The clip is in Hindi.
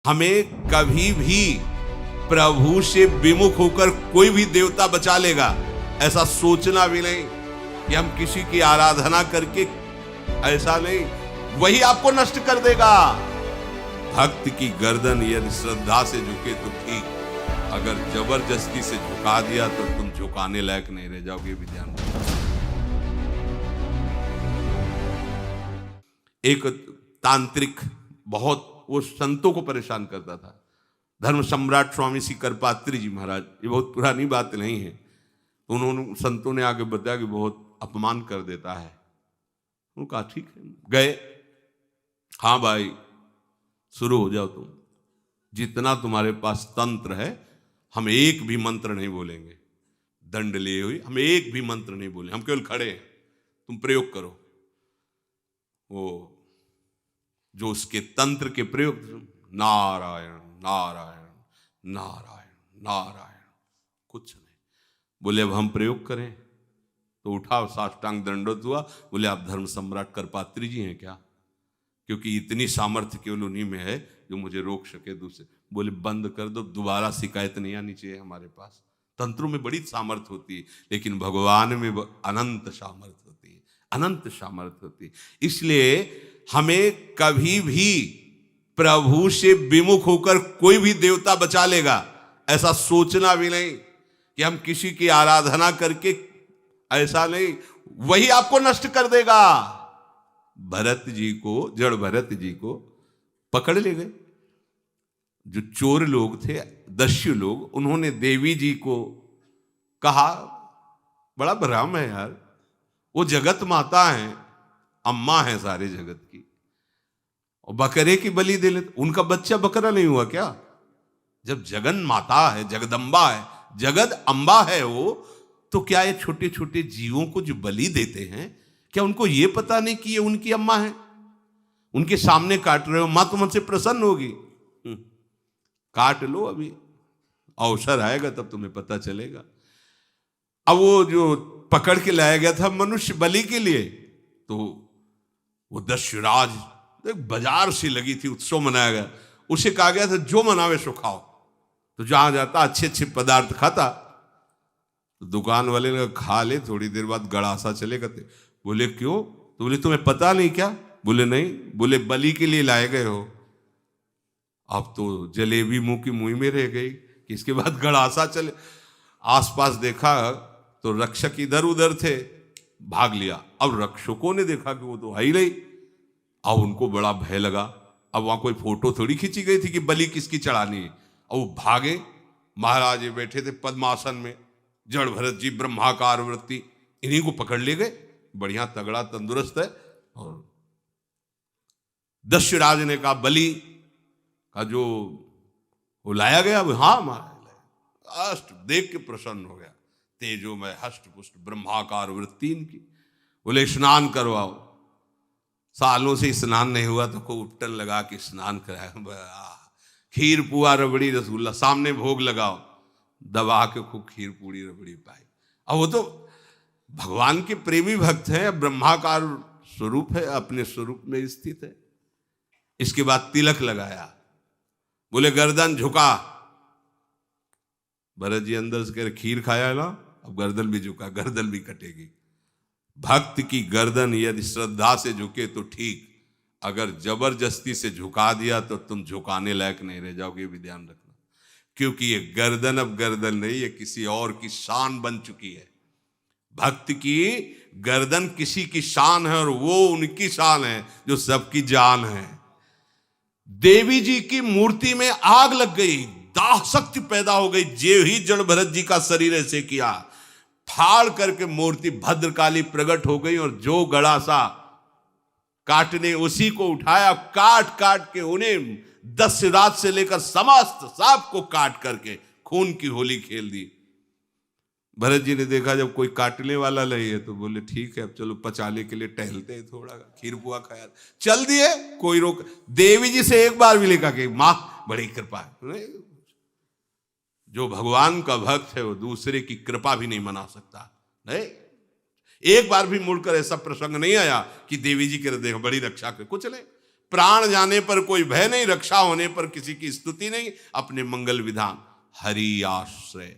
हमें कभी भी प्रभु से विमुख होकर कोई भी देवता बचा लेगा, ऐसा सोचना भी नहीं कि हम किसी की आराधना करके, ऐसा नहीं, वही आपको नष्ट कर देगा। भक्त की गर्दन यदि श्रद्धा से झुके तो ठीक, अगर जबरदस्ती से झुका दिया तो तुम झुकाने लायक नहीं रह जाओगे। भी ध्यान रखो। एक तांत्रिक बहुत वो संतों को परेशान करता था, धर्म सम्राट स्वामी श्री करपात्री जी महाराज, ये बहुत पुरानी बात नहीं है। उन्होंने संतों ने आगे बताया कि बहुत अपमान कर देता है। उन्होंने कहा ठीक है, गए, हाँ भाई शुरू हो जाओ तुम, जितना तुम्हारे पास तंत्र है हम एक भी मंत्र नहीं बोलेंगे, दंड लिए हुए हम एक भी मंत्र नहीं बोले, हम केवल खड़े हैं, तुम प्रयोग करो। वो जो उसके तंत्र के प्रयोग, नारायण नारायण नारायण नारायण, कुछ नहीं बोले। अब हम प्रयोग करें तो उठा, साष्टांग दंडोत हुआ, बोले आप धर्म सम्राट करपात्री जी हैं क्या? क्योंकि इतनी सामर्थ्य केवल उन्हीं में है जो मुझे रोक सके। दूसरे बोले बंद कर दो, दोबारा शिकायत नहीं आनी चाहिए हमारे पास। तंत्रों में बड़ी सामर्थ्य होती है, लेकिन भगवान में अनंत सामर्थ्य होती है, अनंत सामर्थ्य होती है। इसलिए हमें कभी भी प्रभु से विमुख होकर कोई भी देवता बचा लेगा, ऐसा सोचना भी नहीं कि हम किसी की आराधना करके, ऐसा नहीं, वही आपको नष्ट कर देगा। भरत जी को, जड़ भरत जी को पकड़ ले गए जो चोर लोग थे, दस्यु लोग। उन्होंने देवी जी को कहा, बड़ा भ्रम है यार, वो जगत माता है, अम्मा है सारे जगत की, और बकरे की बलि दे लेते। उनका बच्चा बकरा नहीं हुआ क्या? जब जगन माता है, जगदम्बा है, जगद अम्बा है वो, तो क्या ये छोटे छोटे जीवों को जो बलि देते हैं, क्या उनको ये पता नहीं कि ये उनकी अम्मा है? उनके सामने काट रहे हो, मां तो मुझसे प्रसन्न होगी। काट लो, अभी अवसर आएगा तब तुम्हें पता चलेगा। अब वो जो पकड़ के लाया गया था मनुष्य बलि के लिए, तो वो दस्युराज, बाजार सी लगी थी, उत्सव मनाया गया, उसे कहा गया था जो मनावे सो खाओ। तो जहां जाता अच्छे अच्छे पदार्थ खाता, तो दुकान वाले ने खा ले, थोड़ी देर बाद गड़ासा चले गए। बोले क्यों? तो बोले तुम्हें पता नहीं क्या? बोले नहीं। बोले बलि के लिए लाए गए हो। अब तो जलेबी मुंह की मुंह में रह गई कि इसके बाद गड़ासा चले। आसपास देखा तो रक्षक इधर उधर थे, भाग लिया। अब रक्षकों ने देखा कि वो तो है ही नहीं। अब उनको बड़ा भय लगा। अब वहां कोई फोटो थोड़ी खींची गई थी कि बलि किसकी चढ़ानी है। अब वो भागे। महाराज बैठे थे पद्मासन में, जड़ भरत जी ब्रह्माकार वृत्ति, इन्हीं को पकड़ ले गए। बढ़िया तगड़ा तंदुरुस्त है। और दस्युराज ने कहा बलि का जो वो लाया गया, हाँ महाराज, अष्ट देख के प्रसन्न हो गया। तेजो में हष्ट पुष्ट ब्रह्माकार वृत्ति इनकी। बोले स्नान करवाओ। सालों से स्नान नहीं हुआ तो को उपटन लगा के स्नान कराया। खीर पुआ रबड़ी रसगुल्ला सामने भोग लगाओ, दबा के खूब खीर पूरी रबड़ी पाई। अब वो तो भगवान के प्रेमी भक्त है, ब्रह्माकार स्वरूप है, अपने स्वरूप में स्थित है। इसके बाद तिलक लगाया। बोले गर्दन झुका। भरत जी अंदर से कह रहे खीर खाया ना, अब गर्दन भी झुका, गर्दन भी कटेगी। भक्त की गर्दन यदि श्रद्धा से झुके तो ठीक, अगर जबरदस्ती से झुका दिया तो तुम झुकाने लायक नहीं रह जाओगे। भी ध्यान रखना, क्योंकि ये गर्दन अब गर्दन नहीं, ये किसी और की शान बन चुकी है। भक्त की गर्दन किसी की शान है, और वो उनकी शान है जो सबकी जान है। देवी जी की मूर्ति में आग लग गई, दाह शक्ति पैदा हो गई। जे ही जड़ भरत जी का शरीर ऐसे किया, फाड़ करके मूर्ति भद्रकाली प्रकट हो गई। और जो गड़ासा काटने, उसी को उठाया, काट काट के उन्हें दस्युराज से लेकर समस्त सांप को काट करके खून की होली खेल दी। भरत जी ने देखा जब कोई काटने वाला नहीं है, तो बोले ठीक है अब चलो पचाने के लिए टहलते हैं, थोड़ा खीर पुआ खाया, चल दिए, कोई रोक। देवी जी से एक बार भी लिखा कि मां बड़ी कृपा है। जो भगवान का भक्त है वो दूसरे की कृपा भी नहीं मना सकता। नहीं, एक बार भी मुड़कर ऐसा प्रसंग नहीं आया कि देवी जी के देखो बड़ी रक्षा कर, कुछ नहीं। प्राण जाने पर कोई भय नहीं, रक्षा होने पर किसी की स्तुति नहीं, अपने मंगल विधान हरि आश्रय।